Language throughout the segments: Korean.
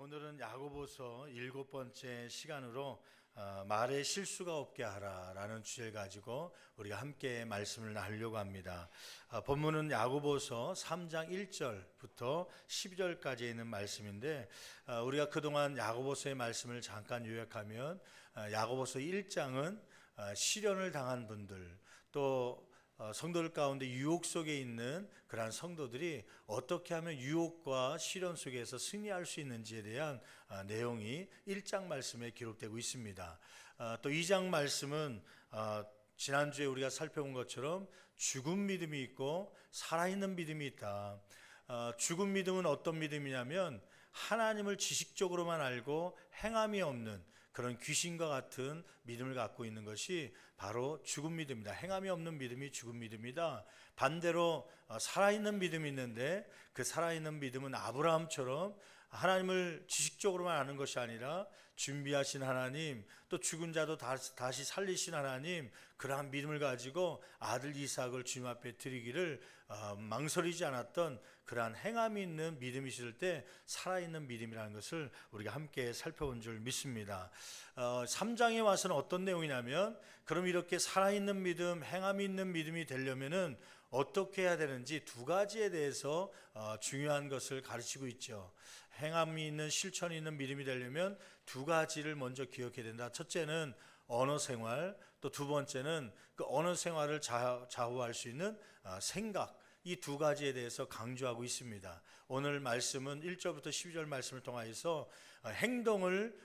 오늘은 야고보서 7번째 시간으로 말에 실수가 없게 하라라는 주제를 가지고 우리가 함께 말씀을 나누려고 합니다. 본문은 야고보서 3장 1절부터 12절까지 있는 말씀인데 우리가 그동안 야고보서의 말씀을 잠깐 요약하면 야고보서 1장은 시련을 당한 분들 또 성도들 가운데 유혹 속에 있는 그러한 성도들이 어떻게 하면 유혹과 시련 속에서 승리할 수 있는지에 대한 내용이 1장 말씀에 기록되고 있습니다. 또 2장 말씀은 지난주에 우리가 살펴본 것처럼 죽은 믿음이 있고 살아있는 믿음이 있다. 죽은 믿음은 어떤 믿음이냐면 하나님을 지식적으로만 알고 행함이 없는 그런 귀신과 같은 믿음을 갖고 있는 것이 바로 죽은 믿음이다. 행함이 없는 믿음이 죽은 믿음이다. 반대로 살아있는 믿음이 있는데 그 살아있는 믿음은 아브라함처럼 하나님을 지식적으로만 아는 것이 아니라 준비하신 하나님, 또 죽은 자도 다시 살리신 하나님, 그러한 믿음을 가지고 아들 이삭을 주님 앞에 드리기를 망설이지 않았던 그러한 행함이 있는 믿음이 있을 때 살아있는 믿음이라는 것을 우리가 함께 살펴본 줄 믿습니다. 3장에 와서는 어떤 내용이냐면 그럼 이렇게 살아있는 믿음, 행함이 있는 믿음이 되려면은 어떻게 해야 되는지 두 가지에 대해서 중요한 것을 가르치고 있죠. 행함이 있는 실천이 있는 믿음이 되려면 두 가지를 먼저 기억해야 된다. 첫째는 언어 생활, 또 두 번째는 그 언어 생활을 좌우할 수 있는 생각, 이 두 가지에 대해서 강조하고 있습니다. 오늘 말씀은 1절부터 12절 말씀을 통하여서 행동을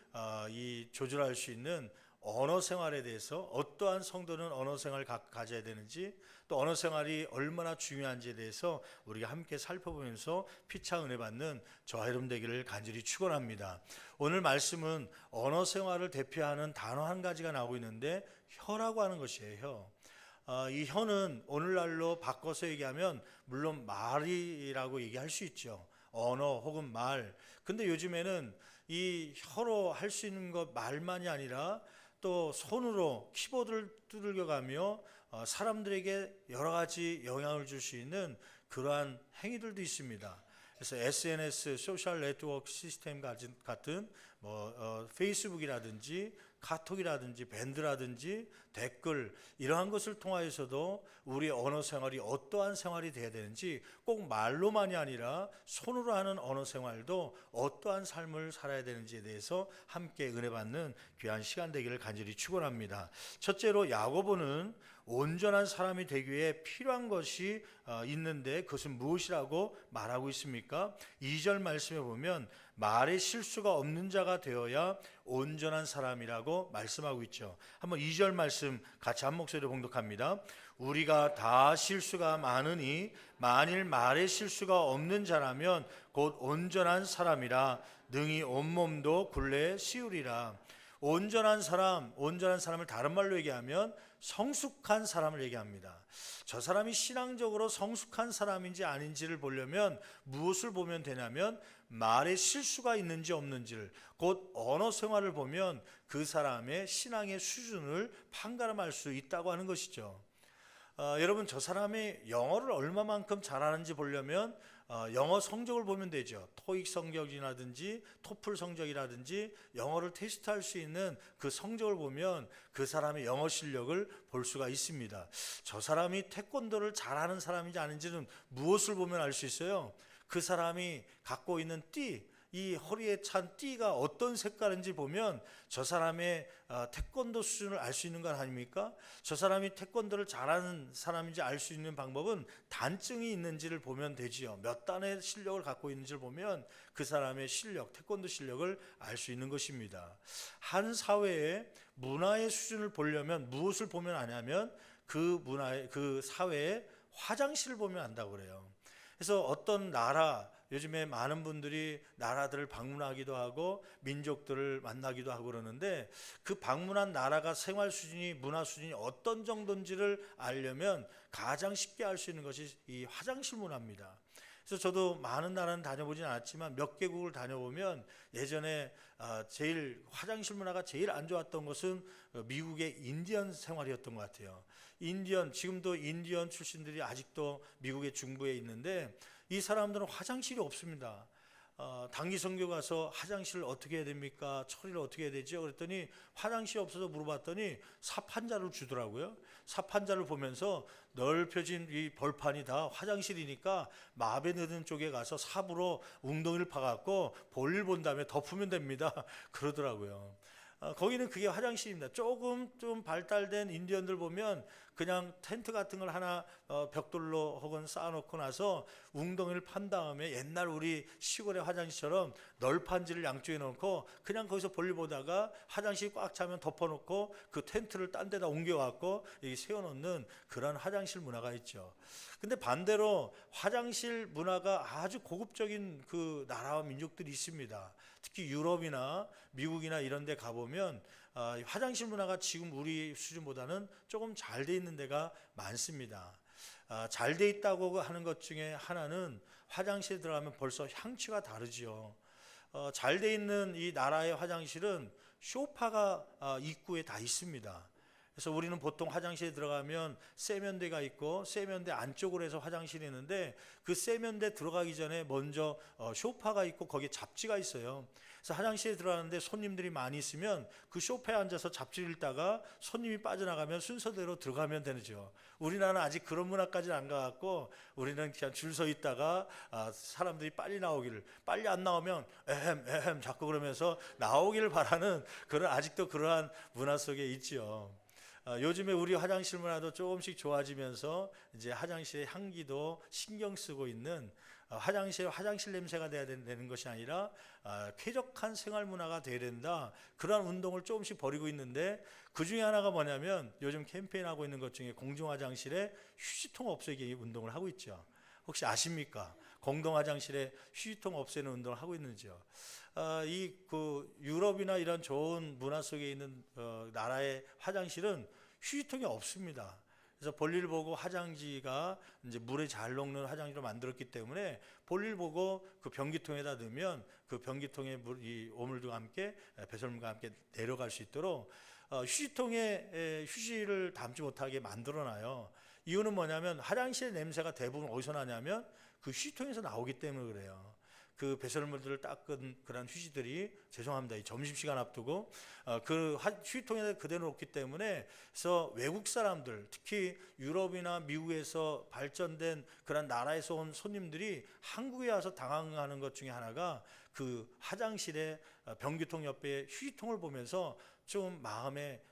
조절할 수 있는 언어 생활에 대해서 어떠한 성도는 언어 생활을 가져야 되는지 또 언어 생활이 얼마나 중요한지에 대해서 우리가 함께 살펴보면서 피차 은혜 받는 저와 여러분 되기를 간절히 축원합니다. 오늘 말씀은 언어 생활을 대표하는 단어 한 가지가 나오고 있는데 혀라고 하는 것이에요. 이 혀는 오늘날로 바꿔서 얘기하면 물론 말이라고 얘기할 수 있죠. 언어 혹은 말. 근데 요즘에는 이 혀로 할 수 있는 것 말만이 아니라 또 손으로 키보드를 두들겨가며 사람들에게 여러 가지 영향을 줄 수 있는 그러한 행위들도 있습니다. 그래서 SNS, 소셜 네트워크 시스템 같은 페이스북이라든지 카톡이라든지 밴드라든지 댓글 이러한 것을 통하여서도 우리의 언어 생활이 어떠한 생활이 되어야 되는지 꼭 말로만이 아니라 손으로 하는 언어 생활도 어떠한 삶을 살아야 되는지에 대해서 함께 은혜 받는 귀한 시간 되기를 간절히 축원합니다. 첫째로 야고보는 온전한 사람이 되기 위해 필요한 것이 있는데 그것은 무엇이라고 말하고 있습니까? 2절 말씀에 보면 말에 실수가 없는 자가 되어야 온전한 사람이라고 말씀하고 있죠. 한번 2절 말씀 같이 한 목소리로 봉독합니다. 우리가 다 실수가 많으니 만일 말에 실수가 없는 자라면 곧 온전한 사람이라 능히 온몸도 굴레 씌우리라. 온전한 사람을 다른 말로 얘기하면 성숙한 사람을 얘기합니다. 저 사람이 신앙적으로 성숙한 사람인지 아닌지를 보려면 무엇을 보면 되냐면 말에 실수가 있는지 없는지를, 곧 언어 생활을 보면 그 사람의 신앙의 수준을 판가름할 수 있다고 하는 것이죠. 여러분, 저 사람이 영어를 얼마만큼 잘하는지 보려면 영어 성적을 보면 되죠. 토익 성적이라든지 토플 성적이라든지 영어를 테스트할 수 있는 그 성적을 보면 그 사람의 영어 실력을 볼 수가 있습니다. 저 사람이 태권도를 잘하는 사람인지 아닌지는 무엇을 보면 알 수 있어요? 그 사람이 갖고 있는 이 허리에 찬 띠가 어떤 색깔인지 보면 저 사람의 태권도 수준을 알 수 있는 건 아닙니까? 저 사람이 태권도를 잘하는 사람인지 알 수 있는 방법은 단증이 있는지를 보면 되지요. 몇 단의 실력을 갖고 있는지를 보면 그 사람의 실력, 태권도 실력을 알 수 있는 것입니다. 한 사회의 문화의 수준을 보려면 무엇을 보면 아냐면 그 사회의 화장실을 보면 안다고 그래요. 그래서 어떤 나라, 요즘에 많은 분들이 나라들을 방문하기도 하고 민족들을 만나기도 하고 그러는데 그 방문한 나라가 생활 수준이, 문화 수준이 어떤 정도인지를 알려면 가장 쉽게 알 수 있는 것이 이 화장실 문화입니다. 그래서 저도 많은 나라는 다녀보진 않았지만 몇 개국을 다녀보면 예전에 제일 화장실 문화가 제일 안 좋았던 것은 미국의 인디언 생활이었던 것 같아요. 지금도 인디언 출신들이 아직도 미국의 중부에 있는데 이 사람들은 화장실이 없습니다. 단기 선교 가서 화장실 어떻게 해야 됩니까? 처리를 어떻게 해야 되죠? 그랬더니 화장실이 없어서 물어봤더니 삽 한 자를 주더라고요. 삽 한 자를 보면서 넓혀진 이 벌판이 다 화장실이니까 마음에 드는 쪽에 가서 삽으로 웅덩이를 파갖고 볼일 본 다음에 덮으면 됩니다. 그러더라고요. 거기는 그게 화장실입니다. 조금 좀 발달된 인디언들 보면 그냥 텐트 같은 걸 하나 벽돌로 혹은 쌓아놓고 나서 웅덩이를 판 다음에 옛날 우리 시골의 화장실처럼 널판지를 양쪽에 놓고 그냥 거기서 볼일 보다가 화장실이 꽉 차면 덮어놓고 그 텐트를 딴 데다 옮겨갖고 세워놓는 그런 화장실 문화가 있죠. 근데 반대로 화장실 문화가 아주 고급적인 그 나라와 민족들이 있습니다. 특히 유럽이나 미국이나 이런 데 가보면 화장실 문화가 지금 우리 수준보다는 조금 잘 돼 있는 데가 많습니다. 잘 돼 있다고 하는 것 중에 하나는 화장실에 들어가면 벌써 향취가 다르지요. 잘 돼 있는 이 나라의 화장실은 소파가 입구에 다 있습니다. 그래서 우리는 보통 화장실에 들어가면 세면대가 있고 세면대 안쪽으로 해서 화장실이 있는데 그 세면대 들어가기 전에 먼저 소파가 있고 거기에 잡지가 있어요. 그래서 화장실에 들어가는데 손님들이 많이 있으면 그 소파에 앉아서 잡지를 읽다가 손님이 빠져나가면 순서대로 들어가면 되죠. 우리나라는 아직 그런 문화까지는 안 가갖고 우리는 그냥 줄 서 있다가 사람들이 빨리 나오기를, 빨리 안 나오면 에헴 자꾸 그러면서 나오기를 바라는 그런 아직도 그러한 문화 속에 있지요. 요즘에 우리 화장실 문화도 조금씩 좋아지면서 이제 화장실의 향기도 신경 쓰고 있는 화장실 냄새가 돼야 되는 것이 아니라 쾌적한 생활 문화가 돼야 된다. 그러한 운동을 조금씩 벌이고 있는데 그 중에 하나가 뭐냐면 요즘 캠페인하고 있는 것 중에 공중 화장실에 휴지통 없애기 운동을 하고 있죠. 혹시 아십니까? 공동 화장실에 휴지통 없애는 운동을 하고 있는지요. 이 그 유럽이나 이런 좋은 문화 속에 있는 나라의 화장실은 휴지통이 없습니다. 그래서 볼일 보고 화장지가 이제 물에 잘 녹는 화장지로 만들었기 때문에 볼일 보고 그 변기통에다 넣으면 그 변기통에 이 오물과 함께 배설물과 함께 내려갈 수 있도록 휴지통에 휴지를 담지 못하게 만들어놔요. 이유는 뭐냐면 화장실의 냄새가 대부분 어디서 나냐면 그 휴지통에서 나오기 때문에 그래요. 그 배설물들을 닦은 그런 휴지들이 죄송합니다. 이 점심시간 앞두고 그 휴지통에 그대로 놓기 때문에 그래서 외국 사람들 특히 유럽이나 미국에서 발전된 그런 나라에서 온 손님들이 한국에 와서 당황하는 것 중에 하나가 그 화장실에 변기통 옆에 휴지통을 보면서 좀 마음에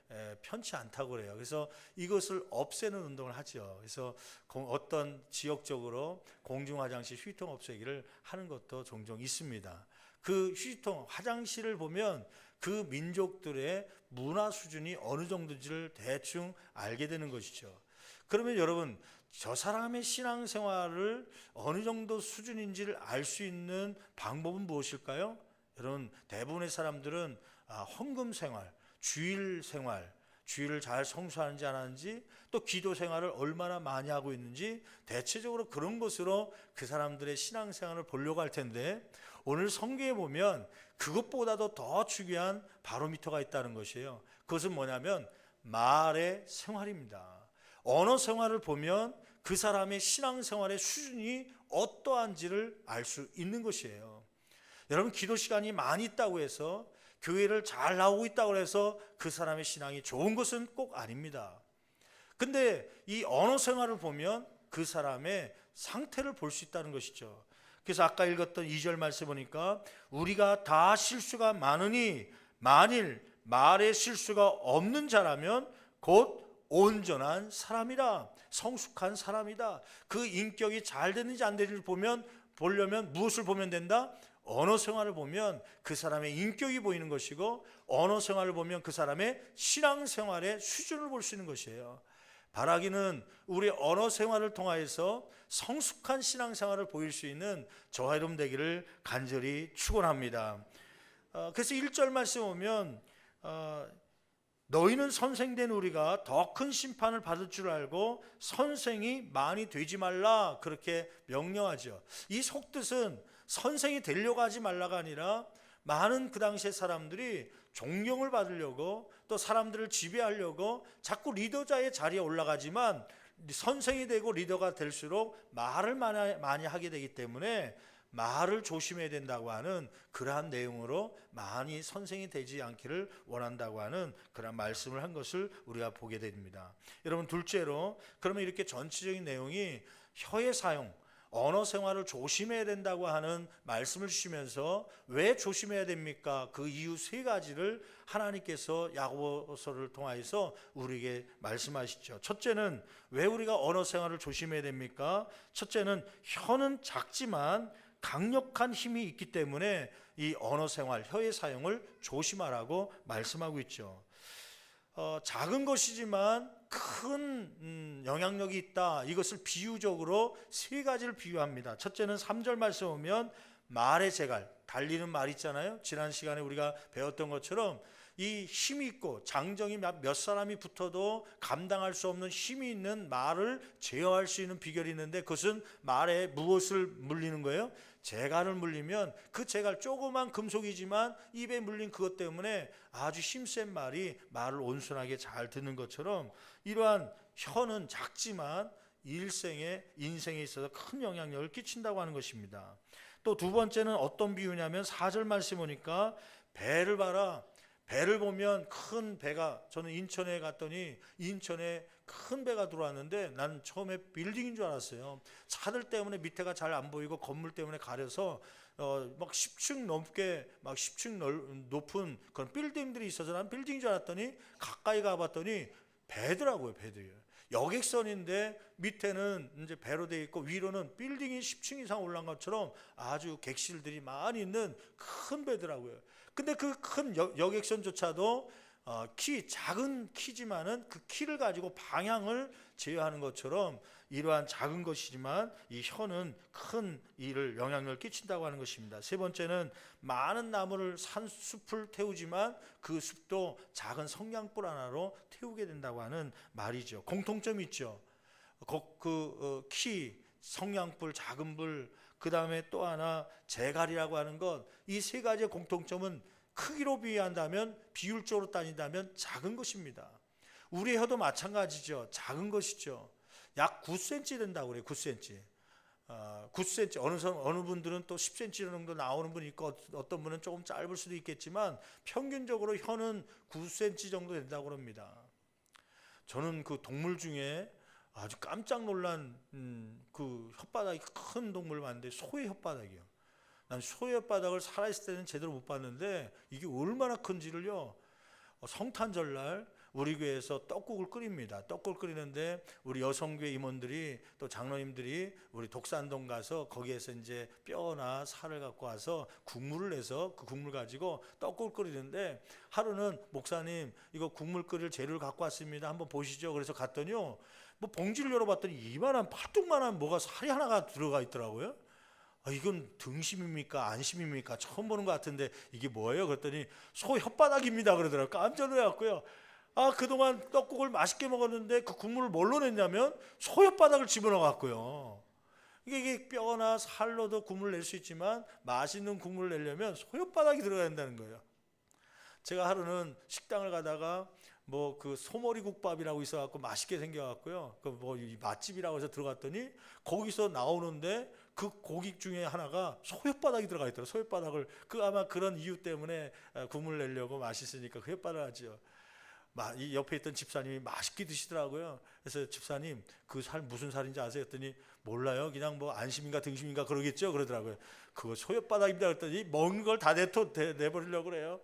편치 않다고 그래요. 그래서 이것을 없애는 운동을 하죠. 그래서 어떤 지역적으로 공중 화장실 휴지통 없애기를 하는 것도 종종 있습니다. 그 휴지통 화장실을 보면 그 민족들의 문화 수준이 어느 정도인지를 대충 알게 되는 것이죠. 그러면 여러분 저 사람의 신앙생활을 어느 정도 수준인지를 알 수 있는 방법은 무엇일까요? 여러분 대부분의 사람들은 헌금 생활, 주일 생활, 주일을 잘 성수하는지 안 하는지 또 기도 생활을 얼마나 많이 하고 있는지 대체적으로 그런 것으로 그 사람들의 신앙생활을 보려고 할 텐데 오늘 성경에 보면 그것보다도 더 중요한 바로미터가 있다는 것이에요. 그것은 뭐냐면 말의 생활입니다. 언어 생활을 보면 그 사람의 신앙생활의 수준이 어떠한지를 알 수 있는 것이에요. 여러분 기도 시간이 많이 있다고 해서 교회를 잘 나오고 있다고 해서 그 사람의 신앙이 좋은 것은 꼭 아닙니다. 근데 이 언어 생활을 보면 그 사람의 상태를 볼 수 있다는 것이죠. 그래서 아까 읽었던 2절 말씀 보니까 우리가 다 실수가 많으니 만일 말에 실수가 없는 자라면 곧 온전한 사람이다. 성숙한 사람이다. 그 인격이 잘 됐는지 안 됐는지 보려면 무엇을 보면 된다? 언어 생활을 보면 그 사람의 인격이 보이는 것이고 언어 생활을 보면 그 사람의 신앙생활의 수준을 볼 수 있는 것이에요. 바라기는 우리 언어 생활을 통하여서 성숙한 신앙생활을 보일 수 있는 저와 여러분 되기를 간절히 축원합니다. 그래서 1절 말씀 보면 너희는 선생된 우리가 더 큰 심판을 받을 줄 알고 선생이 많이 되지 말라 그렇게 명령하죠. 이 속뜻은 선생이 되려고 하지 말라가 아니라 많은 그 당시의 사람들이 존경을 받으려고 또 사람들을 지배하려고 자꾸 리더자의 자리에 올라가지만 선생이 되고 리더가 될수록 말을 많이 하게 되기 때문에 말을 조심해야 된다고 하는 그러한 내용으로 많이 선생이 되지 않기를 원한다고 하는 그러한 말씀을 한 것을 우리가 보게 됩니다. 여러분, 둘째로 그러면 이렇게 전체적인 내용이 혀의 사용, 언어 생활을 조심해야 된다고 하는 말씀을 주시면서 왜 조심해야 됩니까? 그 이유 세 가지를 하나님께서 야고보서를 통하여서 우리에게 말씀하시죠. 첫째는 왜 우리가 언어 생활을 조심해야 됩니까? 첫째는 혀는 작지만 강력한 힘이 있기 때문에 이 언어 생활, 혀의 사용을 조심하라고 말씀하고 있죠. 작은 것이지만 큰 영향력이 있다. 이것을 비유적으로 세 가지를 비유합니다. 첫째는 3절 말씀 보면 말의 재갈, 달리는 말 있잖아요. 지난 시간에 우리가 배웠던 것처럼 이 힘이 있고 장정이 몇 사람이 붙어도 감당할 수 없는 힘이 있는 말을 제어할 수 있는 비결이 있는데, 그것은 말에 무엇을 물리는 거예요? 재갈을 물리면 그 재갈, 조그만 금속이지만 입에 물린 그것 때문에 아주 힘센 말이 말을 온순하게 잘 듣는 것처럼, 이러한 혀는 작지만 인생에 있어서 큰 영향력을 끼친다고 하는 것입니다. 또 두 번째는 어떤 비유냐면 4절 말씀 보니까 배를 봐라. 배를 보면 큰 배가, 저는 인천에 갔더니 인천에 큰 배가 들어왔는데 난 처음에 빌딩인 줄 알았어요. 차들 때문에 밑에가 잘 안 보이고 건물 때문에 가려서 막 10층 넘게, 막 10층 높은 그런 빌딩들이 있어서 난 빌딩인 줄 알았더니 가까이 가봤더니 배더라고요. 배들이요. 여객선인데 밑에는 이제 배로 되어 있고 위로는 빌딩이 10층 이상 올라간 것처럼 아주 객실들이 많이 있는 큰 배더라고요. 근데 그 큰 여객선조차도 작은 키지만은 그 키를 가지고 방향을 제어하는 것처럼 이러한 작은 것이지만 이 혀는 큰 영향력을 끼친다고 하는 것입니다. 세 번째는 많은 나무를 숲을 태우지만 그 숲도 작은 성냥불 하나로 태우게 된다고 하는 말이죠. 공통점이 있죠. 키, 성냥불, 작은 불, 그 다음에 또 하나 재갈이라고 하는 것, 이 세 가지의 공통점은 크기로 비유한다면, 비율적으로 따진다면 작은 것입니다. 우리의 혀도 마찬가지죠. 작은 것이죠. 약 9cm 된다고 그래요. 9cm. 9cm. 어느 분들은 또 10cm 정도 나오는 분이 있고 어떤 분은 조금 짧을 수도 있겠지만 평균적으로 혀는 9cm 정도 된다고 합니다. 저는 그 동물 중에 아주 깜짝 놀란 그 혓바닥이 큰 동물을 봤는데 소의 혓바닥이요. 난 소의 혓바닥을 살아있을 때는 제대로 못 봤는데 이게 얼마나 큰지를요. 성탄절날 우리 교회에서 떡국을 끓입니다. 떡국을 끓이는데 우리 여성교회 임원들이 또 장로님들이 우리 독산동 가서 거기에서 이제 뼈나 살을 갖고 와서 국물을 내서 그 국물 가지고 떡국을 끓이는데, 하루는 목사님 이거 국물 끓일 재료를 갖고 왔습니다. 한번 보시죠. 그래서 갔더니요. 뭐 봉지를 열어봤더니 이만한 팔뚝만한 뭐가 살이 하나가 들어가 있더라고요. 이건 등심입니까? 안심입니까? 처음 보는 것 같은데 이게 뭐예요? 그랬더니 소 혓바닥입니다 그러더라고요. 깜짝 놀랐고요. 그동안 떡국을 맛있게 먹었는데 그 국물을 뭘로 냈냐면 소 혓바닥을 집어넣어 갖고요. 이게 뼈나 살로도 국물을 낼 수 있지만 맛있는 국물을 내려면 소 혓바닥이 들어가야 된다는 거예요. 제가 하루는 식당을 가다가 뭐 그 소머리 국밥이라고 있어갖고 맛있게 생겨갖고요. 그 뭐 맛집이라고 해서 들어갔더니 거기서 나오는데 그 고기 중에 하나가 소 혓바닥이 들어가 있더라고요. 소 혓바닥을 아마 그런 이유 때문에 국물 내려고 맛있으니까 그 혓바닥 하죠. 이 옆에 있던 집사님이 맛있게 드시더라고요. 그래서 집사님 그 살 무슨 살인지 아세요? 했더니 몰라요. 그냥 뭐 안심인가 등심인가 그러겠죠. 그러더라고요. 그거 소 혓바닥입니다. 그랬더니 먹는 걸 다 내버리려고 그래요.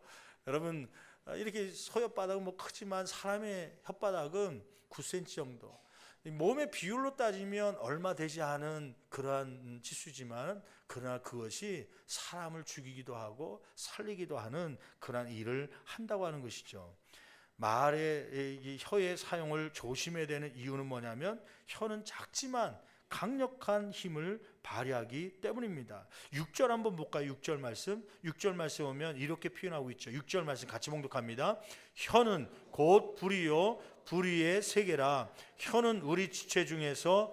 여러분, 이렇게 소 혓바닥은 뭐 크지만 사람의 혓바닥은 9cm 정도. 몸의 비율로 따지면 얼마 되지 않은 그러한 치수지만, 그러나 그것이 사람을 죽이기도 하고 살리기도 하는 그러한 일을 한다고 하는 것이죠. 이 혀의 사용을 조심해야 되는 이유는 뭐냐면 혀는 작지만 강력한 힘을 발휘하기 때문입니다. 6절 한번 볼까요? 6절 말씀 보면 이렇게 표현하고 있죠. 6절 말씀 같이 봉독합니다. 혀는 곧 불이요 불의의 세계라. 혀는 우리 지체 중에서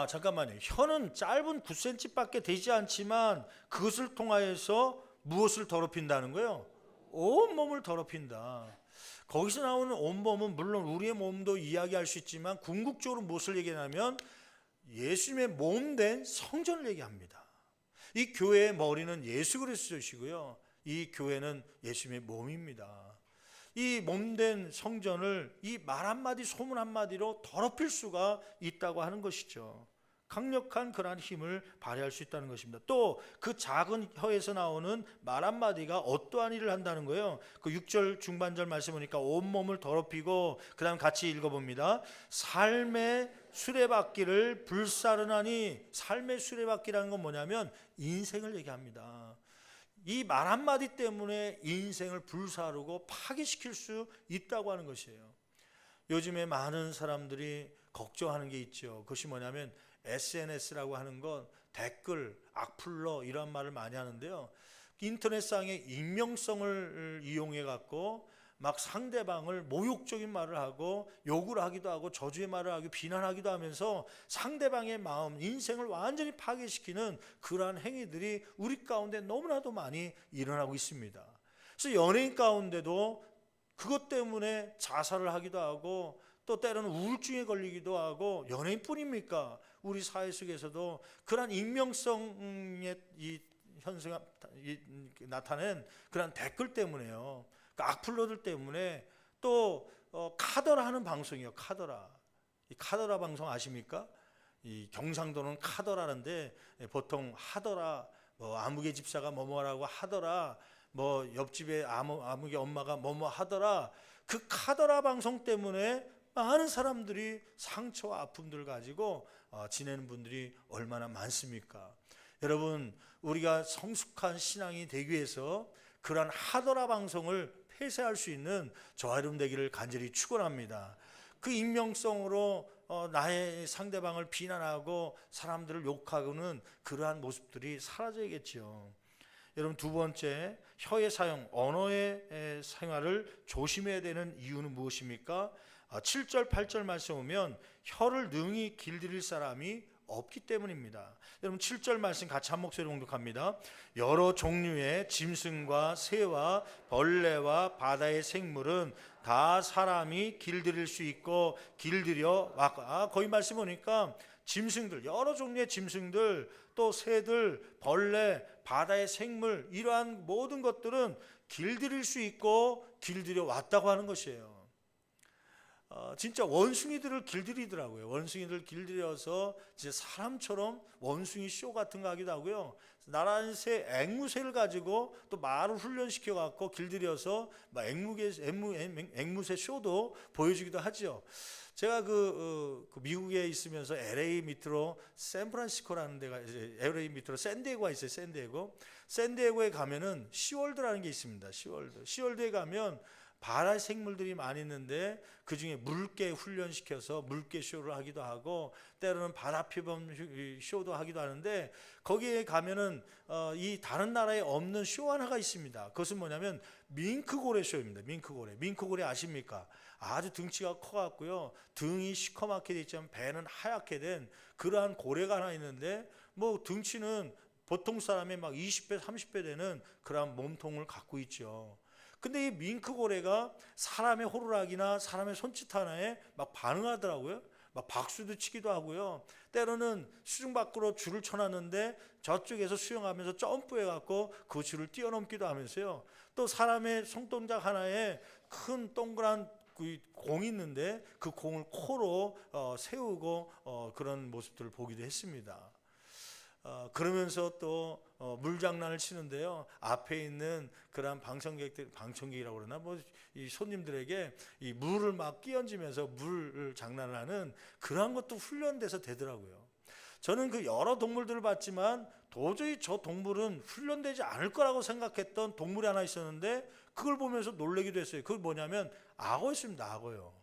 잠깐만요. 혀는 짧은 9cm밖에 되지 않지만 그것을 통하여서 무엇을 더럽힌다는 거예요? 온몸을 더럽힌다. 거기서 나오는 온몸은 물론 우리의 몸도 이야기할 수 있지만 궁극적으로 무엇을 얘기하냐면 예수님의 몸된 성전을 얘기합니다. 이 교회의 머리는 예수 그리스도시고요, 이 교회는 예수님의 몸입니다. 이 몸된 성전을 이 말 한마디 소문 한마디로 더럽힐 수가 있다고 하는 것이죠. 강력한 그러한 힘을 발휘할 수 있다는 것입니다. 또 그 작은 혀에서 나오는 말 한마디가 어떠한 일을 한다는 거예요. 그 6절 중반절 말씀 보니까 온몸을 더럽히고, 그 다음 같이 읽어봅니다. 삶의 수레바퀴를 불사르나니, 삶의 수레바퀴라는 건 뭐냐면 인생을 얘기합니다. 이 말 한마디 때문에 인생을 불사르고 파괴시킬 수 있다고 하는 것이에요. 요즘에 많은 사람들이 걱정하는 게 있죠. 그것이 뭐냐면 SNS라고 하는 건 댓글, 악플러 이런 말을 많이 하는데요, 인터넷상의 익명성을 이용해 갖고 막 상대방을 모욕적인 말을 하고 욕을 하기도 하고 저주의 말을 하고 비난하기도 하면서 상대방의 마음, 인생을 완전히 파괴시키는 그러한 행위들이 우리 가운데 너무나도 많이 일어나고 있습니다. 그래서 연예인 가운데도 그것 때문에 자살을 하기도 하고, 또 때로는 우울증에 걸리기도 하고, 연예인뿐입니까? 우리 사회 속에서도 그러한 익명성의 이 현상이 나타낸 그러한 댓글 때문에요, 그 악플러들 때문에. 또 카더라 하는 방송이요, 카더라. 이 카더라 방송 아십니까? 이 경상도는 카더라는데 보통 하더라, 뭐 아무개 집사가 뭐뭐라고 하더라, 뭐 옆집에 아무개 엄마가 뭐뭐 하더라. 그 카더라 방송 때문에 많은 사람들이 상처와 아픔들을 가지고 지내는 분들이 얼마나 많습니까? 여러분, 우리가 성숙한 신앙이 되기 위해서 그러한 하더라 방송을 폐쇄할 수 있는 저와 여러분 되기를 간절히 축원합니다. 그 익명성으로 나의 상대방을 비난하고 사람들을 욕하고는 그러한 모습들이 사라져야겠죠. 여러분, 두 번째, 혀의 사용, 언어의 생활을 조심해야 되는 이유는 무엇입니까? 7절 8절 말씀 보면 혀를 능히 길들일 사람이 없기 때문입니다. 여러분, 7절 말씀 같이 한 목소리로 공독합니다. 여러 종류의 짐승과 새와 벌레와 바다의 생물은 다 사람이 길들일 수 있고 길들여 왔고, 거기 말씀 보니까 짐승들, 여러 종류의 짐승들, 또 새들, 벌레, 바다의 생물, 이러한 모든 것들은 길들일 수 있고 길들여 왔다고 하는 것이에요. 진짜 원숭이들을 길들이더라고요. 원숭이들 길들여서 진짜 사람처럼 원숭이 쇼 같은 거 하기도 하고요. 나라는 새, 앵무새를 가지고 또 말을 훈련시켜 갖고 길들여서 앵무새 쇼도 보여주기도 하죠. 제가 그 미국에 있으면서 LA 밑으로 샌프란시스코라는 데가, LA 밑으로 샌디에고가 있어요. 샌디에고에 가면은 시월드라는 게 있습니다. 시월드에 가면 바다 생물들이 많이 있는데 그 중에 물개 훈련시켜서 물개 쇼를 하기도 하고, 때로는 바다 표범 쇼도 하기도 하는데, 거기에 가면은 이 다른 나라에 없는 쇼 하나가 있습니다. 그것은 뭐냐면 밍크고래 쇼입니다. 밍크고래 아십니까? 아주 등치가 커갖고요, 등이 시커멓게 돼 있지만 배는 하얗게 된 그러한 고래가 하나 있는데, 뭐 등치는 보통 사람의 막 20배 30배 되는 그러한 몸통을 갖고 있죠. 근데 이 밍크고래가 사람의 호루라기나 사람의 손짓 하나에 막 반응하더라고요. 막 박수도 치기도 하고요. 때로는 수중 밖으로 줄을 쳐놨는데 저쪽에서 수영하면서 점프해갖고 그 줄을 뛰어넘기도 하면서요. 또 사람의 손동작 하나에 큰 동그란 그 공이 있는데 그 공을 코로 세우고 그런 모습들을 보기도 했습니다. 그러면서 또 물장난을 치는데요, 앞에 있는 그런 방청객이라고 그러나 뭐 이 손님들에게 이 물을 막 끼얹으면서 물 장난을 하는 그런 것도 훈련돼서 되더라고요. 저는 그 여러 동물들을 봤지만 도저히 저 동물은 훈련되지 않을 거라고 생각했던 동물이 하나 있었는데, 그걸 보면서 놀라기도 했어요. 그게 뭐냐면 악어였습니다. 악어요.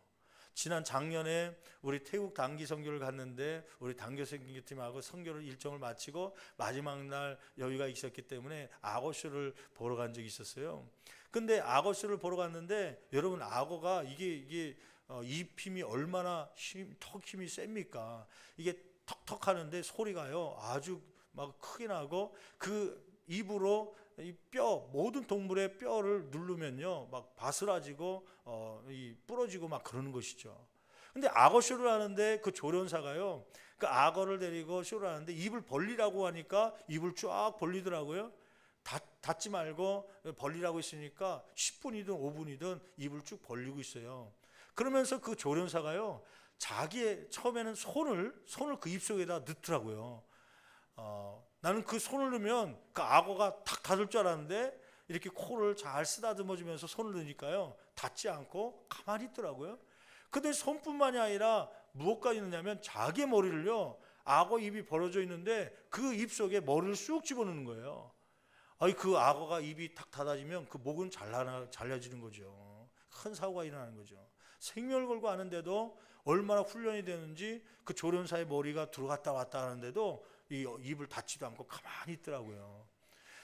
지난 작년에 우리 태국 단기 선교를 갔는데, 우리 단기 선교팀하고 선교를 일정을 마치고 마지막 날 여유가 있었기 때문에 악어쇼를 보러 간 적이 있었어요. 근데 악어쇼를 보러 갔는데, 여러분, 악어가 이게 입 힘이 얼마나 턱 힘이 셉니까? 이게 턱턱 하는데 소리가요 아주 막 크게 나고, 그 입으로 이 모든 동물의 뼈를 누르면요 막 바스라지고 이 부러지고 막 그러는 것이죠. 근데 악어 쇼를 하는데 그 조련사가요, 그 악어를 데리고 쇼를 하는데 입을 벌리라고 하니까 입을 쫙 벌리더라고요. 닫지 말고 벌리라고 했으니까 10분이든 5분이든 입을 쭉 벌리고 있어요. 그러면서 그 조련사가요, 자기의 처음에는 손을 그 입속에다 넣더라고요. 나는 그 손을 넣으면 그 악어가 탁 닫을 줄 알았는데 이렇게 코를 잘 쓰다듬어 주면서 손을 넣으니까요, 닿지 않고 가만히 있더라고요. 근데 손뿐만이 아니라 무엇까지 넣냐면 자기 머리를요, 악어 입이 벌어져 있는데 그 입 속에 머리를 쑥 집어넣는 거예요. 아니, 그 악어가 입이 탁 닫아지면 그 목은 잘려지는 거죠. 큰 사고가 일어나는 거죠. 생명을 걸고 하는데도 얼마나 훈련이 되는지, 그 조련사의 머리가 들어갔다 왔다 하는데도 이 입을 닫지도 않고 가만히 있더라고요.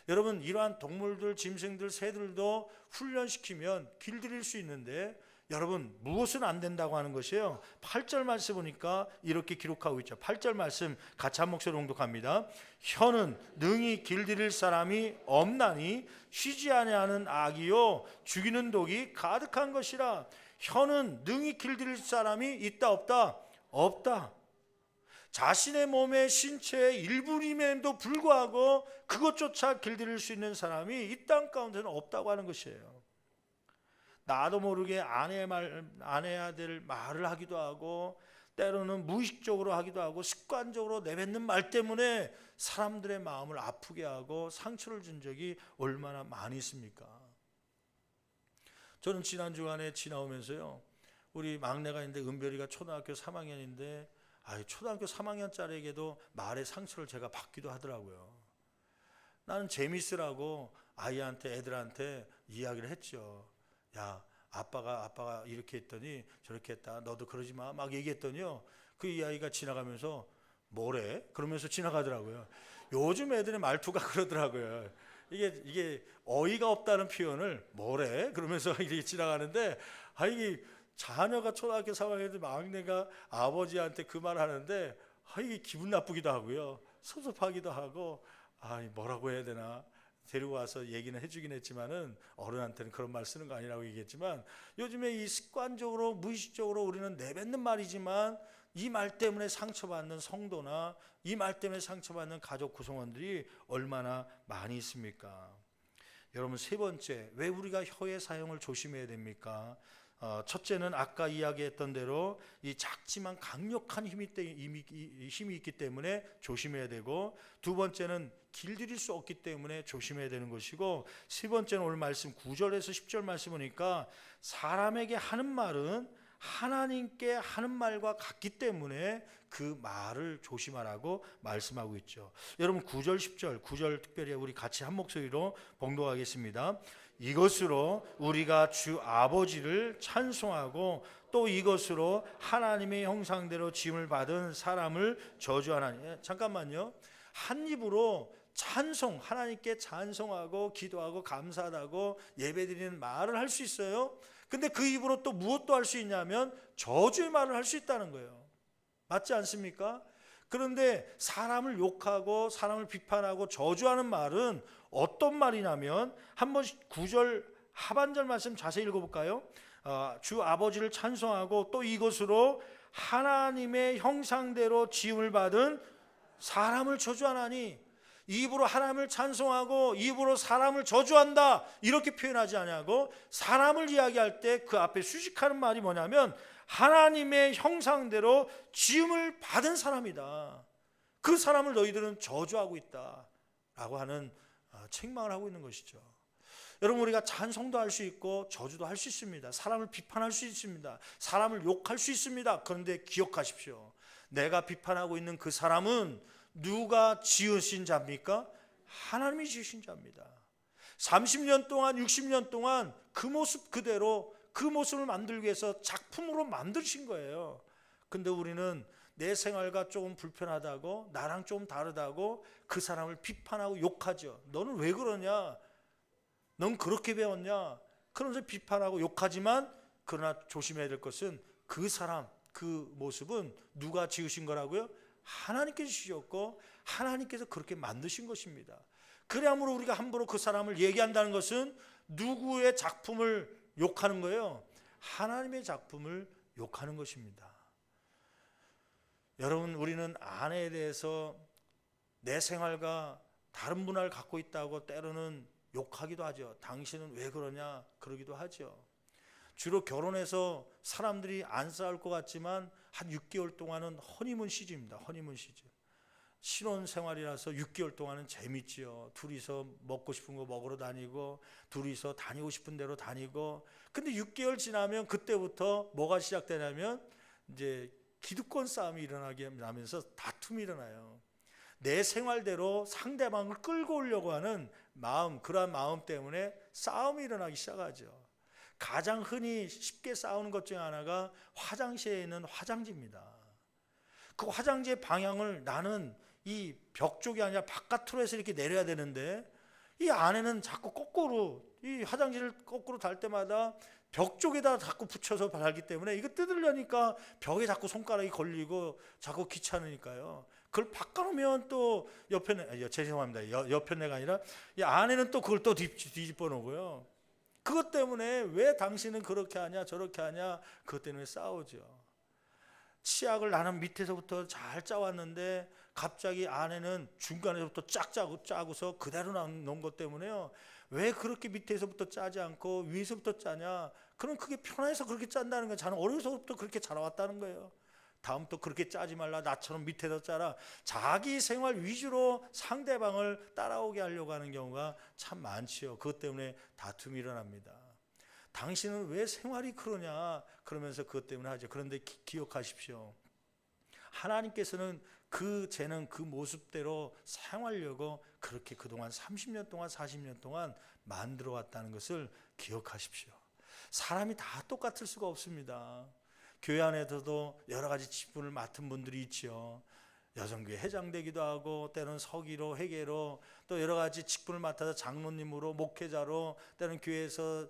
여러분, 이러한 동물들, 짐승들, 새들도 훈련시키면 길들일 수 있는데, 여러분, 무엇은 안 된다고 하는 것이에요. 8절 말씀 보니까 이렇게 기록하고 있죠. 8절 말씀 같이 한 목소리로 봉독합니다. 혀는 능히 길들일 사람이 없나니 쉬지 아니하는 악이요 죽이는 독이 가득한 것이라. 혀는 능히 길들일 사람이 있다 없다? 없다. 자신의 몸의 신체의 일부임에도 불구하고 그것조차 길들일 수 있는 사람이 이 땅 가운데는 없다고 하는 것이에요. 나도 모르게 안 해야 될 말을 하기도 하고, 때로는 무의식적으로 하기도 하고, 습관적으로 내뱉는 말 때문에 사람들의 마음을 아프게 하고 상처를 준 적이 얼마나 많이 있습니까? 저는 지난 주간에 지나오면서요, 우리 막내가 있는데 은별이가 초등학교 3학년인데 초등학교 3학년짜리에게도 말의 상처를 제가 받기도 하더라고요. 나는 재밌으라고 애들한테 이야기를 했죠. 야, 아빠가 이렇게 했더니 저렇게 했다, 너도 그러지 마, 막 얘기했더니요, 그 이야기가 지나가면서 뭐래? 그러면서 지나가더라고요. 요즘 애들의 말투가 그러더라고요. 이게 어이가 없다는 표현을 뭐래? 그러면서 이렇게 지나가는데, 이게 자녀가 초등학교 3학년인데 막내가 아버지한테 그 말 하는데, 이게 기분 나쁘기도 하고요, 섭섭하기도 하고, 뭐라고 해야 되나, 데리고 와서 얘기는 해주긴 했지만은 어른한테는 그런 말 쓰는 거 아니라고 얘기했지만, 요즘에 이 습관적으로 무의식적으로 우리는 내뱉는 말이지만 이 말 때문에 상처받는 성도나 이 말 때문에 상처받는 가족 구성원들이 얼마나 많이 있습니까? 여러분, 세 번째, 왜 우리가 혀의 사용을 조심해야 됩니까? 첫째는 아까 이야기했던 대로 이 작지만 강력한 힘이 있기 때문에 조심해야 되고, 두 번째는 길들일 수 없기 때문에 조심해야 되는 것이고, 세 번째는 오늘 말씀 9절에서 10절 말씀 보니까 사람에게 하는 말은 하나님께 하는 말과 같기 때문에 그 말을 조심하라고 말씀하고 있죠. 여러분, 9절 10절, 9절 특별히 우리 같이 한 목소리로 봉독하겠습니다. 이것으로 우리가 주 아버지를 찬송하고 또 이것으로 하나님의 형상대로 지음을 받은 사람을 저주하나니. 잠깐만요. 한 입으로 찬송, 하나님께 찬송하고 기도하고 감사하다고 예배드리는 말을 할 수 있어요. 근데 그 입으로 또 무엇도 할 수 있냐면 저주의 말을 할 수 있다는 거예요. 맞지 않습니까? 그런데 사람을 욕하고 사람을 비판하고 저주하는 말은 어떤 말이냐면, 한번 9절 하반절 말씀 자세히 읽어볼까요? 주 아버지를 찬송하고 또 이것으로 하나님의 형상대로 지음을 받은 사람을 저주하나니. 입으로 하나님을 찬송하고 입으로 사람을 저주한다 이렇게 표현하지 아니하고, 사람을 이야기할 때 그 앞에 수식하는 말이 뭐냐면 하나님의 형상대로 지음을 받은 사람이다, 그 사람을 너희들은 저주하고 있다 라고 하는 책망을 하고 있는 것이죠. 여러분, 우리가 찬송도 할 수 있고 저주도 할 수 있습니다. 사람을 비판할 수 있습니다. 사람을 욕할 수 있습니다. 그런데 기억하십시오. 내가 비판하고 있는 그 사람은 누가 지으신 자입니까? 하나님이 지으신 자입니다. 30년 동안 60년 동안 그 모습 그대로 그 모습을 만들기 위해서 작품으로 만드신 거예요. 근데 우리는 내 생활과 조금 불편하다고, 나랑 좀 다르다고 그 사람을 비판하고 욕하죠. 너는 왜 그러냐? 넌 그렇게 배웠냐? 그러면서 비판하고 욕하지만, 그러나 조심해야 될 것은 그 사람, 그 모습은 누가 지으신 거라고요? 하나님께서 지으셨고 하나님께서 그렇게 만드신 것입니다. 그래야므로 우리가 함부로 그 사람을 얘기한다는 것은 누구의 작품을 욕하는 거예요? 하나님의 작품을 욕하는 것입니다. 여러분, 우리는 아내에 대해서 내 생활과 다른 문화를 갖고 있다고 때로는 욕하기도 하죠. 당신은 왜 그러냐 그러기도 하죠. 주로 결혼해서 사람들이 안 싸울 것 같지만 한 6개월 동안은 허니문 시즌입니다. 허니문 시즌. 신혼생활이라서 6개월 동안은 재밌지요. 둘이서 먹고 싶은 거 먹으러 다니고 둘이서 다니고 싶은 데로 다니고. 근데 6개월 지나면 그때부터 뭐가 시작되냐면 이제 기득권 싸움이 일어나게 나면서 다툼이 일어나요. 내 생활대로 상대방을 끌고 오려고 하는 마음, 그러한 마음 때문에 싸움이 일어나기 시작하죠. 가장 흔히 쉽게 싸우는 것 중에 하나가 화장실에 있는 화장지입니다. 그 화장지의 방향을 나는 이 벽 쪽이 아니라 바깥으로 해서 이렇게 내려야 되는데 이 아내는 자꾸 거꾸로 이 화장지를 거꾸로 달 때마다 벽 쪽에다 자꾸 붙여서 달기 때문에 이거 뜯으려니까 벽에 자꾸 손가락이 걸리고 자꾸 귀찮으니까요. 그걸 바꿔놓으면 또 옆에, 죄송합니다. 옆에가 아니라 이 아내는 또 그걸 또 뒤집어 놓고요. 그것 때문에 왜 당신은 그렇게 하냐 저렇게 하냐 그것 때문에 싸우죠. 치약을 나는 밑에서부터 잘 짜왔는데 갑자기 아내는 중간에서부터 쫙 짜고서 그대로 놓은 것 때문에요. 왜 그렇게 밑에서부터 짜지 않고 위에서부터 짜냐? 그럼 그게 편해서 그렇게 짠다는 거예요. 저는 어려서부터 그렇게 자라왔다는 거예요. 다음부터 그렇게 짜지 말라. 나처럼 밑에서 짜라. 자기 생활 위주로 상대방을 따라오게 하려고 하는 경우가 참 많지요. 그것 때문에 다툼이 일어납니다. 당신은 왜 생활이 그러냐 그러면서 그것 때문에 하죠. 그런데 기억하십시오. 하나님께서는 쟤는 그 모습대로 사용하려고 그렇게 그동안 30년 동안 40년 동안 만들어 왔다는 것을 기억하십시오. 사람이 다 똑같을 수가 없습니다. 교회 안에서도 여러 가지 직분을 맡은 분들이 있죠. 여성교회 회장되기도 하고 때로는 서기로 회계로 또 여러 가지 직분을 맡아서 장로님으로 목회자로 때로는 교회에서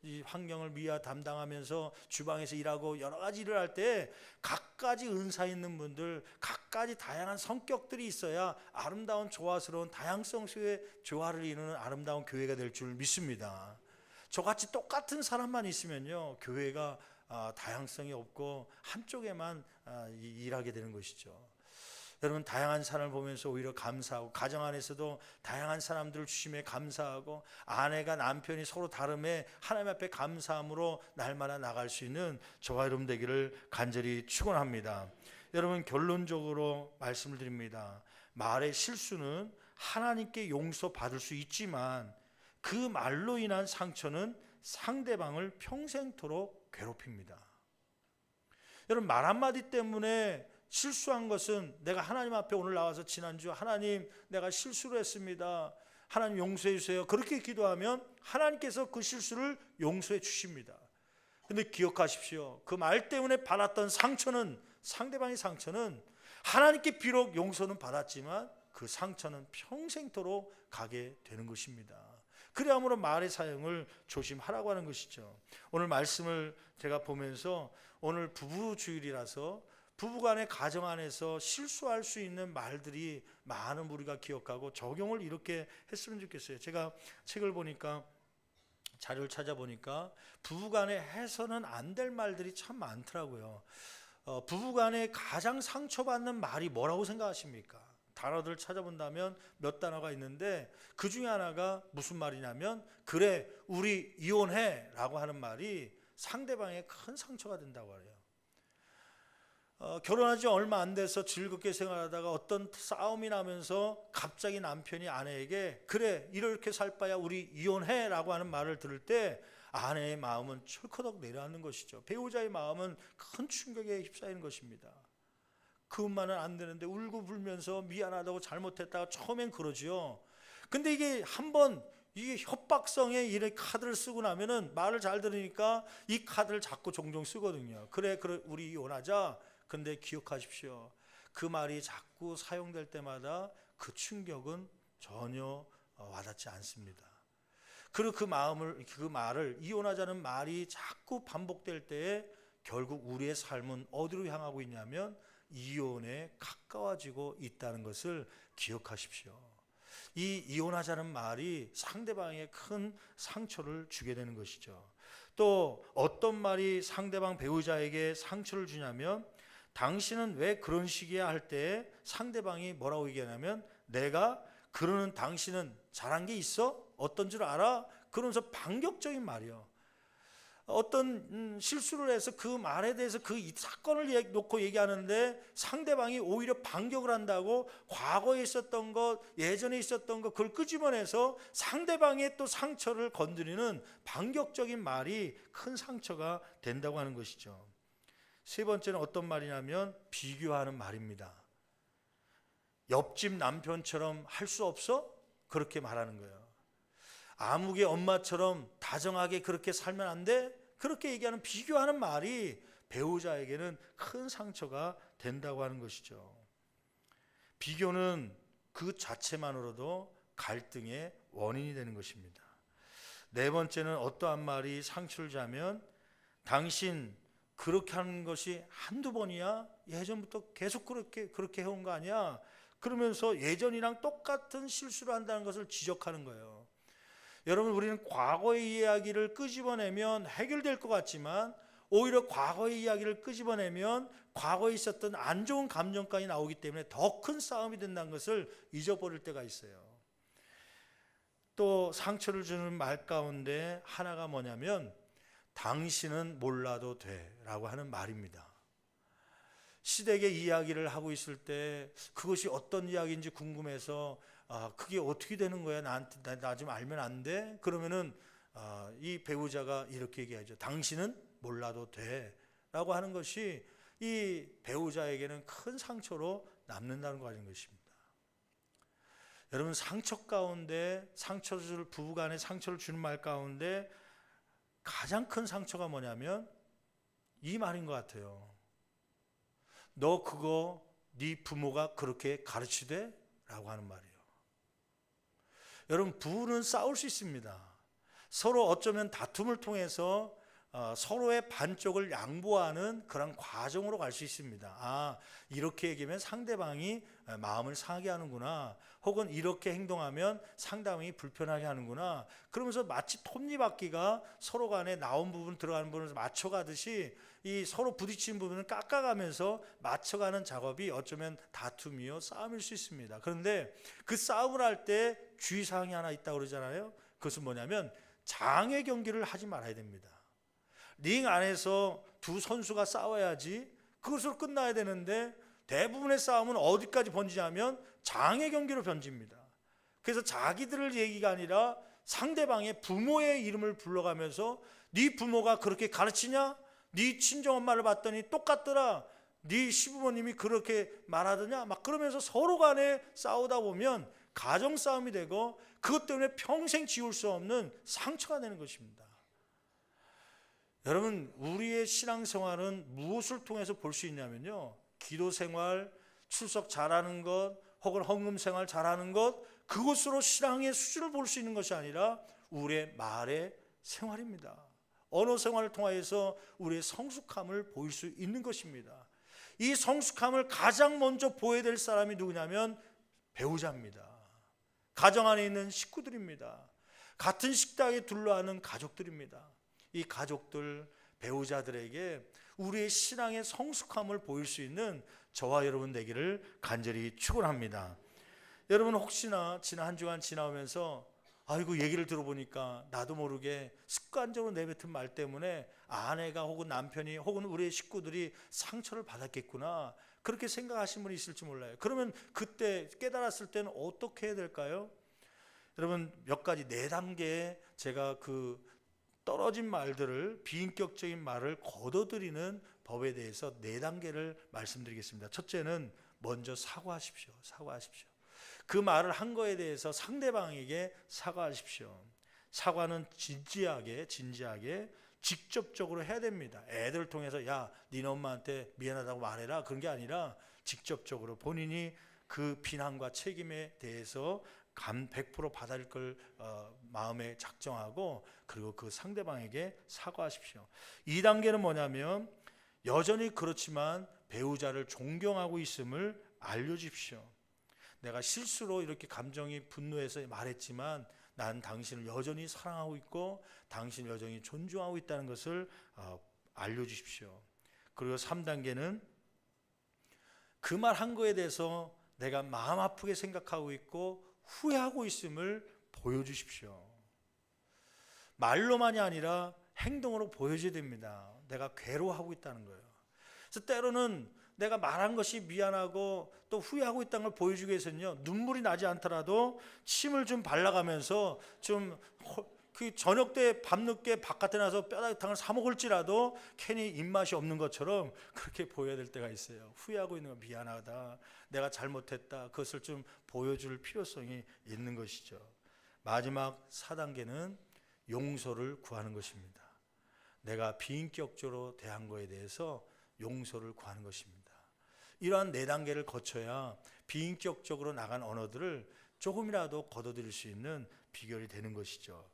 이 환경을 담당하면서 주방에서 일하고 여러 가지 일을 할 때 각가지 은사 있는 분들 각가지 다양한 성격들이 있어야 아름다운 조화스러운 다양성 속의 조화를 이루는 아름다운 교회가 될 줄 믿습니다. 저같이 똑같은 사람만 있으면요 교회가 다양성이 없고 한쪽에만 일하게 되는 것이죠. 여러분, 다양한 사람을 보면서 오히려 감사하고 가정 안에서도 다양한 사람들을 주심에 감사하고 아내가 남편이 서로 다름에 하나님 앞에 감사함으로 날마다 나갈 수 있는 저와 여러분 되기를 간절히 축원합니다. 여러분, 결론적으로 말씀을 드립니다. 말의 실수는 하나님께 용서받을 수 있지만 그 말로 인한 상처는 상대방을 평생토록 괴롭힙니다. 여러분, 말 한마디 때문에 실수한 것은 내가 하나님 앞에 오늘 나와서 지난주 하나님 내가 실수를 했습니다. 하나님 용서해 주세요. 그렇게 기도하면 하나님께서 그 실수를 용서해 주십니다. 그런데 기억하십시오. 그 말 때문에 받았던 상처는 상대방의 상처는 하나님께 비록 용서는 받았지만 그 상처는 평생토록 가게 되는 것입니다. 그래야므로 말의 사용을 조심하라고 하는 것이죠. 오늘 말씀을 제가 보면서 오늘 부부주일이라서 부부간의 가정 안에서 실수할 수 있는 말들이 많은 우리가 기억하고 적용을 이렇게 했으면 좋겠어요. 제가 책을 보니까 자료를 찾아보니까 부부간에 해서는 안 될 말들이 참 많더라고요. 부부간에 가장 상처받는 말이 뭐라고 생각하십니까? 단어들을 찾아본다면 몇 단어가 있는데 그 중에 하나가 무슨 말이냐면 그래 우리 이혼해 라고 하는 말이 상대방에 큰 상처가 된다고 해요. 결혼한 지 얼마 안 돼서 즐겁게 생활하다가 어떤 싸움이 나면서 갑자기 남편이 아내에게 그래 이렇게 살 바야 우리 이혼해 라고 하는 말을 들을 때 아내의 마음은 철커덕 내려앉는 것이죠. 배우자의 마음은 큰 충격에 휩싸이는 것입니다. 그것만은 안 되는데 울고 불면서 미안하다고 잘못했다가 처음엔 그러지요. 근데 이게 한번 이게 협박성의 이런 카드를 쓰고 나면은 말을 잘 들으니까 이 카드를 자꾸 종종 쓰거든요. 그래 우리 이혼하자. 근데 기억하십시오. 그 말이 자꾸 사용될 때마다 그 충격은 전혀 와닿지 않습니다. 그리고 그 말을 이혼하자는 말이 자꾸 반복될 때에 결국 우리의 삶은 어디로 향하고 있냐면 이혼에 가까워지고 있다는 것을 기억하십시오. 이 이혼하자는 말이 상대방에게 큰 상처를 주게 되는 것이죠. 또 어떤 말이 상대방 배우자에게 상처를 주냐면 당신은 왜 그런 식이야 할 때 상대방이 뭐라고 얘기하냐면 내가 그러는 당신은 잘한 게 있어? 어떤 줄 알아? 그러면서 반격적인 말이요. 어떤 실수를 해서 그 말에 대해서 그 사건을 놓고 얘기하는데 상대방이 오히려 반격을 한다고 과거에 있었던 것, 예전에 있었던 것 그걸 끄집어내서 상대방의 또 상처를 건드리는 반격적인 말이 큰 상처가 된다고 하는 것이죠. 세 번째는 어떤 말이냐면 비교하는 말입니다. 옆집 남편처럼 할 수 없어? 그렇게 말하는 거예요. 아무개 엄마처럼 다정하게 그렇게 살면 안 돼? 그렇게 얘기하는 비교하는 말이 배우자에게는 큰 상처가 된다고 하는 것이죠. 비교는 그 자체만으로도 갈등의 원인이 되는 것입니다. 네 번째는 어떠한 말이 상처를 주면 당신 그렇게 하는 것이 한두 번이야? 예전부터 계속 그렇게 해온 거 아니야? 그러면서 예전이랑 똑같은 실수를 한다는 것을 지적하는 거예요. 여러분, 우리는 과거의 이야기를 끄집어내면 해결될 것 같지만 오히려 과거의 이야기를 끄집어내면 과거에 있었던 안 좋은 감정까지 나오기 때문에 더 큰 싸움이 된다는 것을 잊어버릴 때가 있어요. 또 상처를 주는 말 가운데 하나가 뭐냐면 당신은 몰라도 돼 라고 하는 말입니다. 시댁의 이야기를 하고 있을 때 그것이 어떤 이야기인지 궁금해서 그게 어떻게 되는 거야? 나한테 나 좀 알면 안 돼? 그러면은 이 배우자가 이렇게 얘기하죠. 당신은 몰라도 돼 라고 하는 것이 이 배우자에게는 큰 상처로 남는다는 거 아닌 것입니다. 여러분, 상처 가운데 부부간에 상처를 주는 말 가운데 가장 큰 상처가 뭐냐면 이 말인 것 같아요. 너 그거 네 부모가 그렇게 가르치대? 라고 하는 말이에요. 여러분, 부부는 싸울 수 있습니다. 서로 어쩌면 다툼을 통해서 서로의 반쪽을 양보하는 그런 과정으로 갈 수 있습니다. 이렇게 얘기하면 상대방이 마음을 상하게 하는구나, 혹은 이렇게 행동하면 상대방이 불편하게 하는구나, 그러면서 마치 톱니바퀴가 서로 간에 나온 부분 들어가는 부분을 맞춰가듯이 이 서로 부딪히는 부분을 깎아가면서 맞춰가는 작업이 어쩌면 다툼이요 싸움일 수 있습니다. 그런데 그 싸움을 할 때 주의사항이 하나 있다고 그러잖아요. 그것은 뭐냐면 장애 경기를 하지 말아야 됩니다. 링 안에서 두 선수가 싸워야지 그것으로 끝나야 되는데 대부분의 싸움은 어디까지 번지냐면 장애 경기로 번집니다. 그래서 자기들을 얘기가 아니라 상대방의 부모의 이름을 불러가면서 네 부모가 그렇게 가르치냐? 네 친정엄마를 봤더니 똑같더라. 네 시부모님이 그렇게 말하더냐? 막 그러면서 서로 간에 싸우다 보면 가정싸움이 되고 그것 때문에 평생 지울 수 없는 상처가 되는 것입니다. 여러분, 우리의 신앙생활은 무엇을 통해서 볼 수 있냐면요, 기도생활, 출석 잘하는 것, 혹은 헌금생활 잘하는 것, 그것으로 신앙의 수준을 볼 수 있는 것이 아니라 우리의 말의 생활입니다. 언어 생활을 통해서 우리의 성숙함을 보일 수 있는 것입니다. 이 성숙함을 가장 먼저 보여야 될 사람이 누구냐면 배우자입니다. 가정 안에 있는 식구들입니다. 같은 식탁에 둘러앉은 가족들입니다. 이 가족들, 배우자들에게 우리의 신앙의 성숙함을 보일 수 있는 저와 여러분 되기를 간절히 축원합니다. 여러분, 혹시나 지난 한 주간 지나오면서 아이고, 얘기를 들어보니까 나도 모르게 습관적으로 내뱉은 말 때문에 아내가 혹은 남편이 혹은 우리의 식구들이 상처를 받았겠구나, 그렇게 생각하시는 분이 있을지 몰라요. 그러면 그때 깨달았을 때는 어떻게 해야 될까요? 여러분, 몇 가지 4단계 제가 그 떨어진 말들을, 비인격적인 말을 걷어들이는 법에 대해서 4단계를 말씀드리겠습니다. 첫째는 먼저 사과하십시오. 그 말을 한 거에 대해서 상대방에게 사과하십시오. 사과는 진지하게 직접적으로 해야 됩니다. 애들 통해서 야, 니네 엄마한테 미안하다고 말해라, 그런 게 아니라 직접적으로 본인이 그 비난과 책임에 대해서 100% 받아들일 걸 마음에 작정하고, 그리고 그 상대방에게 사과하십시오. 2단계는 뭐냐면 여전히 그렇지만 배우자를 존경하고 있음을 알려주십시오. 내가 실수로 이렇게 감정이 분노해서 말했지만 난 당신을 여전히 사랑하고 있고 당신을 여전히 존중하고 있다는 것을 알려주십시오. 그리고 3단계는 그 말 한 거에 대해서 내가 마음 아프게 생각하고 있고 후회하고 있음을 보여주십시오. 말로만이 아니라 행동으로 보여줘야 됩니다. 내가 괴로워하고 있다는 거예요. 그래서 때로는 내가 말한 것이 미안하고 또 후회하고 있다는 걸 보여주기 위해서는요, 눈물이 나지 않더라도 침을 좀 발라가면서 좀 그 저녁 때 밤늦게 바깥에 나서 뼈다귀탕을 사 먹을지라도 괜히 입맛이 없는 것처럼 그렇게 보여야 될 때가 있어요. 후회하고 있는 거 미안하다, 내가 잘못했다, 그것을 좀 보여줄 필요성이 있는 것이죠. 마지막 4단계는 용서를 구하는 것입니다. 내가 비인격적으로 대한 거에 대해서 용서를 구하는 것입니다. 이러한 4단계를 거쳐야 비인격적으로 나간 언어들을 조금이라도 걷어들일 수 있는 비결이 되는 것이죠.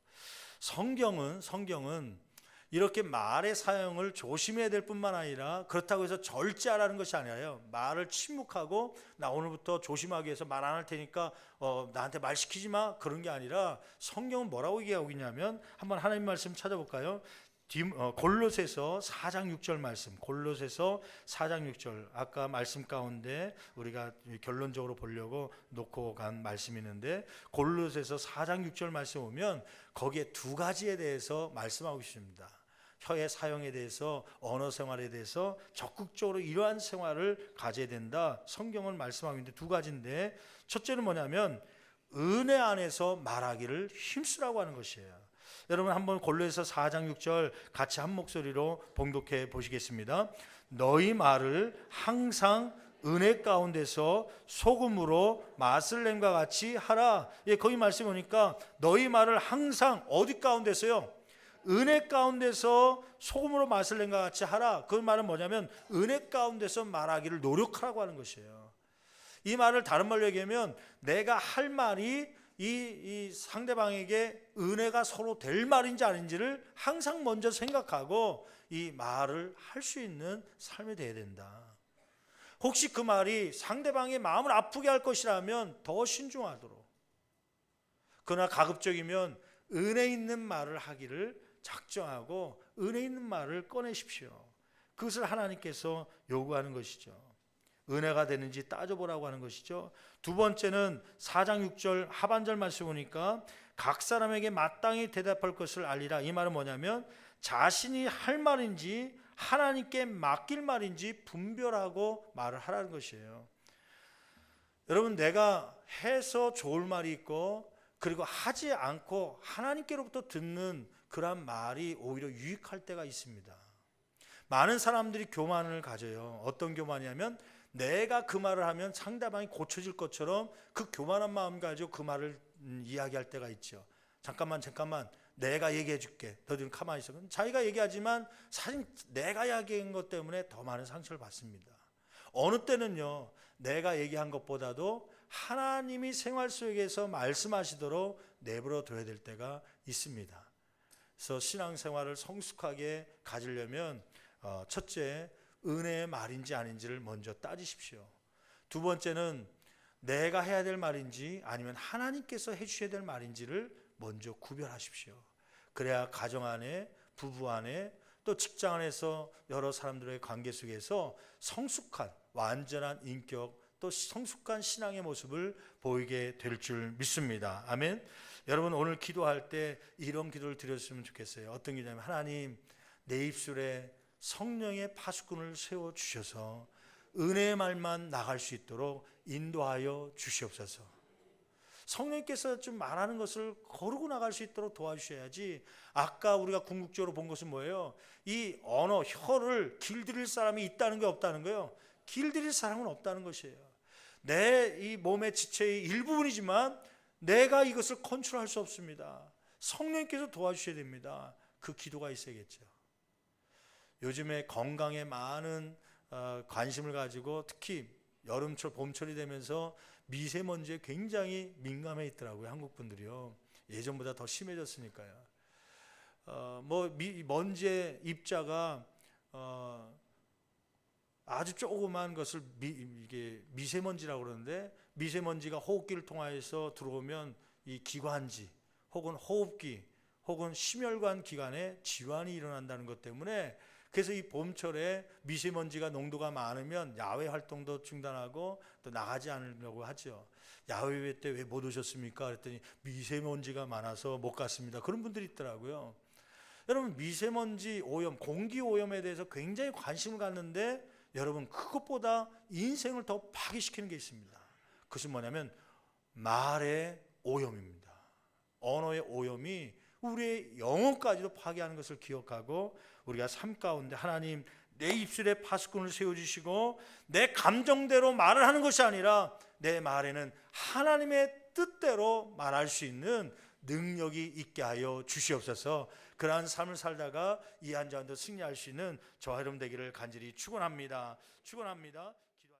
성경은 이렇게 말의 사용을 조심해야 될 뿐만 아니라 그렇다고 해서 절제하라는 것이 아니라요, 말을 침묵하고 나 오늘부터 조심하기 위해서 말 안 할 테니까 나한테 말 시키지 마, 그런 게 아니라 성경은 뭐라고 얘기하고 있냐면, 한번 하나님 말씀 찾아볼까요? 골로새서 4장 6절 말씀, 골로새서 4장 6절, 아까 말씀 가운데 우리가 결론적으로 보려고 놓고 간 말씀이 있는데, 골로새서 4장 6절 말씀 보면 거기에 2가지에 대해서 말씀하고 있습니다. 혀의 사용에 대해서, 언어 생활에 대해서 적극적으로 이러한 생활을 가져야 된다, 성경은 말씀하고 있는데 2가지인데, 첫째는 뭐냐면 은혜 안에서 말하기를 힘쓰라고 하는 것이에요. 여러분 한번 골로새서 4장 6절 같이 한 목소리로 봉독해 보시겠습니다. 너희 말을 항상 은혜 가운데서 소금으로 맛을 냄과 같이 하라. 예, 거기 말씀 보니까 너희 말을 항상 어디 가운데서요? 은혜 가운데서 소금으로 맛을 낸과 같이 하라. 그 말은 뭐냐면 은혜 가운데서 말하기를 노력하라고 하는 것이에요. 이 말을 다른 말로 얘기하면 내가 할 말이 이 상대방에게 은혜가 서로 될 말인지 아닌지를 항상 먼저 생각하고 이 말을 할 수 있는 삶이 되어야 된다. 혹시 그 말이 상대방의 마음을 아프게 할 것이라면 더 신중하도록, 그러나 가급적이면 은혜 있는 말을 하기를 작정하고 은혜 있는 말을 꺼내십시오. 그것을 하나님께서 요구하는 것이죠. 은혜가 되는지 따져보라고 하는 것이죠. 2번째는 4장 6절 하반절 말씀 보니까 각 사람에게 마땅히 대답할 것을 알리라. 이 말은 뭐냐면 자신이 할 말인지 하나님께 맡길 말인지 분별하고 말을 하라는 것이에요. 여러분, 내가 해서 좋을 말이 있고 그리고 하지 않고 하나님께로부터 듣는 그런 말이 오히려 유익할 때가 있습니다. 많은 사람들이 교만을 가져요. 어떤 교만이냐면 내가 그 말을 하면 상대방이 고쳐질 것처럼 그 교만한 마음 가지고 그 말을 이야기할 때가 있죠. 잠깐만 내가 얘기해 줄게, 너희들은 가만히 있어. 자기가 얘기하지만 사실 내가 이야기한 것 때문에 더 많은 상처를 받습니다. 어느 때는요, 내가 얘기한 것보다도 하나님이 생활 속에서 말씀하시도록 내버려 둬야 될 때가 있습니다. 그래서 신앙생활을 성숙하게 가지려면 첫째, 은혜의 말인지 아닌지를 먼저 따지십시오. 2번째는 내가 해야 될 말인지 아니면 하나님께서 해주셔야 될 말인지를 먼저 구별하십시오. 그래야 가정 안에, 부부 안에, 또 직장 안에서 여러 사람들의 관계 속에서 성숙한 완전한 인격, 또 성숙한 신앙의 모습을 보이게 될 줄 믿습니다. 아멘. 여러분, 오늘 기도할 때 이런 기도를 드렸으면 좋겠어요. 어떤 기도냐면, 하나님, 내 입술에 성령의 파수꾼을 세워주셔서 은혜의 말만 나갈 수 있도록 인도하여 주시옵소서. 성령께서 좀 말하는 것을 거르고 나갈 수 있도록 도와주셔야지. 아까 우리가 궁극적으로 본 것은 뭐예요? 이 언어, 혀를 길들일 사람이 있다는 게 없다는 거예요. 길들일 사람은 없다는 것이에요. 내 이 몸의 지체의 일부분이지만 내가 이것을 컨트롤할 수 없습니다. 성령께서 도와주셔야 됩니다. 그 기도가 있어야겠죠. 요즘에 건강에 많은 관심을 가지고 특히 여름철, 봄철이 되면서 미세먼지에 굉장히 민감해 있더라고요. 한국 분들이요. 예전보다 더 심해졌으니까요. 먼지의 입자가 아주 조그만 것을 이게 미세먼지라고 그러는데, 미세먼지가 호흡기를 통해서 들어오면 이 기관지 혹은 호흡기 혹은 심혈관 기관에 질환이 일어난다는 것 때문에 그래서 이 봄철에 미세먼지가 농도가 많으면 야외 활동도 중단하고 또 나가지 않으려고 하죠. 야외 때 왜 못 오셨습니까? 그랬더니 미세먼지가 많아서 못 갔습니다. 그런 분들이 있더라고요. 여러분, 미세먼지 오염, 공기 오염에 대해서 굉장히 관심을 갖는데 여러분, 그것보다 인생을 더 파괴시키는 게 있습니다. 그것은 뭐냐면 말의 오염입니다. 언어의 오염이 우리의 영혼까지도 파괴하는 것을 기억하고 우리가 삶 가운데 하나님, 내 입술에 파수꾼을 세워주시고 내 감정대로 말을 하는 것이 아니라 내 말에는 하나님의 뜻대로 말할 수 있는 능력이 있게 하여 주시옵소서. 그러한 삶을 살다가 이 한 주간도 승리할 수 있는 저와 여러분 되기를 간절히 축원합니다.